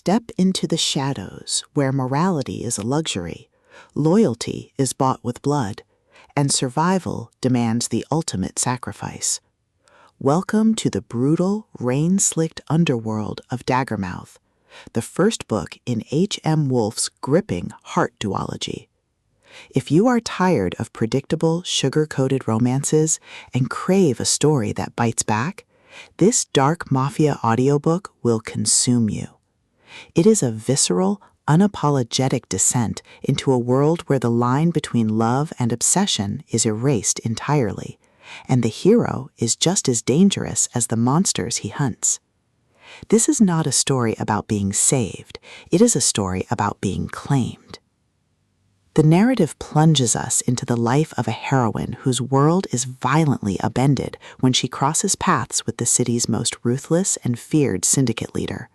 Step into the shadows where morality is a luxury, loyalty is bought with blood, and survival demands the ultimate sacrifice. Welcome to the brutal, rain-slicked underworld of Daggermouth, the first book in H.M. Wolfe's gripping Heart Duology. If you are tired of predictable, sugar-coated romances and crave a story that bites back, this dark Mafia audiobook will consume you. It is a visceral, unapologetic descent into a world where the line between love and obsession is erased entirely, and the hero is just as dangerous as the monsters he hunts. This is not a story about being saved, it is a story about being claimed. The narrative plunges us into the life of a heroine whose world is violently upended when she crosses paths with the city's most ruthless and feared syndicate leader.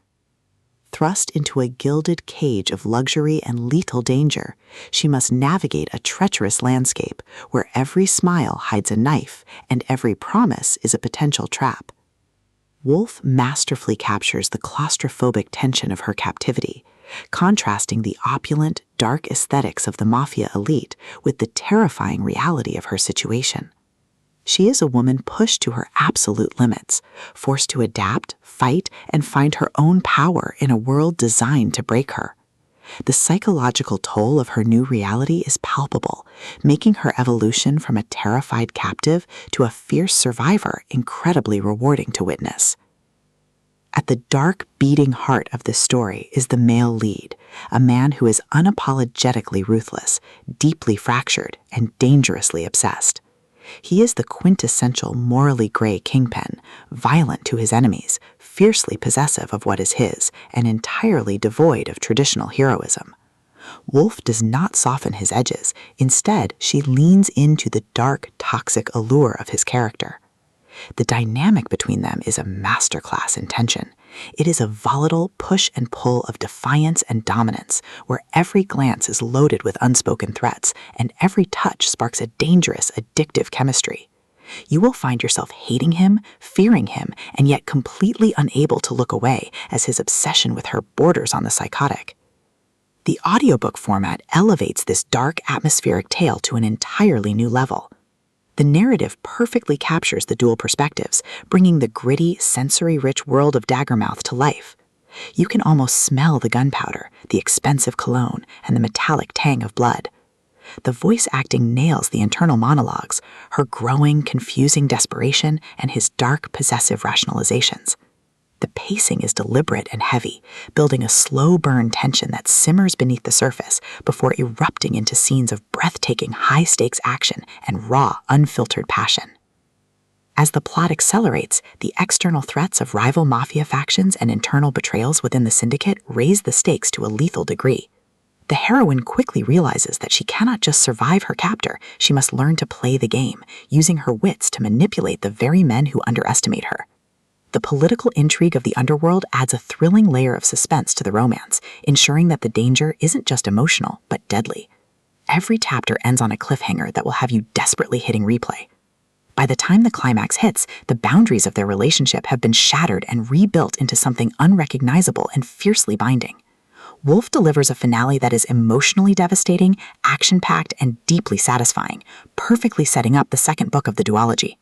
Thrust into a gilded cage of luxury and lethal danger, she must navigate a treacherous landscape where every smile hides a knife and every promise is a potential trap. Wolfe masterfully captures the claustrophobic tension of her captivity, contrasting the opulent, dark aesthetics of the Mafia elite with the terrifying reality of her situation. She is a woman pushed to her absolute limits, forced to adapt, fight, and find her own power in a world designed to break her. The psychological toll of her new reality is palpable, making her evolution from a terrified captive to a fierce survivor incredibly rewarding to witness. At the dark, beating heart of this story is the male lead, a man who is unapologetically ruthless, deeply fractured, and dangerously obsessed. He is the quintessential morally gray kingpin, violent to his enemies, fiercely possessive of what is his, and entirely devoid of traditional heroism. Wolfe does not soften his edges. Instead, she leans into the dark, toxic allure of his character. The dynamic between them is a masterclass in tension. It is a volatile push and pull of defiance and dominance, where every glance is loaded with unspoken threats, and every touch sparks a dangerous, addictive chemistry. You will find yourself hating him, fearing him, and yet completely unable to look away as his obsession with her borders on the psychotic. The audiobook format elevates this dark, atmospheric tale to an entirely new level. The narrative perfectly captures the dual perspectives, bringing the gritty, sensory-rich world of Daggermouth to life. You can almost smell the gunpowder, the expensive cologne, and the metallic tang of blood. The voice acting nails the internal monologues, her growing, confusing desperation, and his dark, possessive rationalizations. The pacing is deliberate and heavy, building a slow-burn tension that simmers beneath the surface before erupting into scenes of breathtaking high-stakes action and raw, unfiltered passion. As the plot accelerates, the external threats of rival Mafia factions and internal betrayals within the syndicate raise the stakes to a lethal degree. The heroine quickly realizes that she cannot just survive her captor, she must learn to play the game, using her wits to manipulate the very men who underestimate her. The political intrigue of the underworld adds a thrilling layer of suspense to the romance, ensuring that the danger isn't just emotional, but deadly. Every chapter ends on a cliffhanger that will have you desperately hitting replay. By the time the climax hits, the boundaries of their relationship have been shattered and rebuilt into something unrecognizable and fiercely binding. Wolfe delivers a finale that is emotionally devastating, action-packed, and deeply satisfying, perfectly setting up the second book of the duology.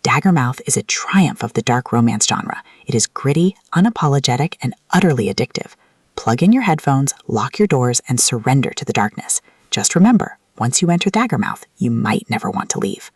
Daggermouth is a triumph of the dark romance genre. It is gritty, unapologetic, and utterly addictive. Plug in your headphones, lock your doors, and surrender to the darkness. Just remember, once you enter Daggermouth, you might never want to leave.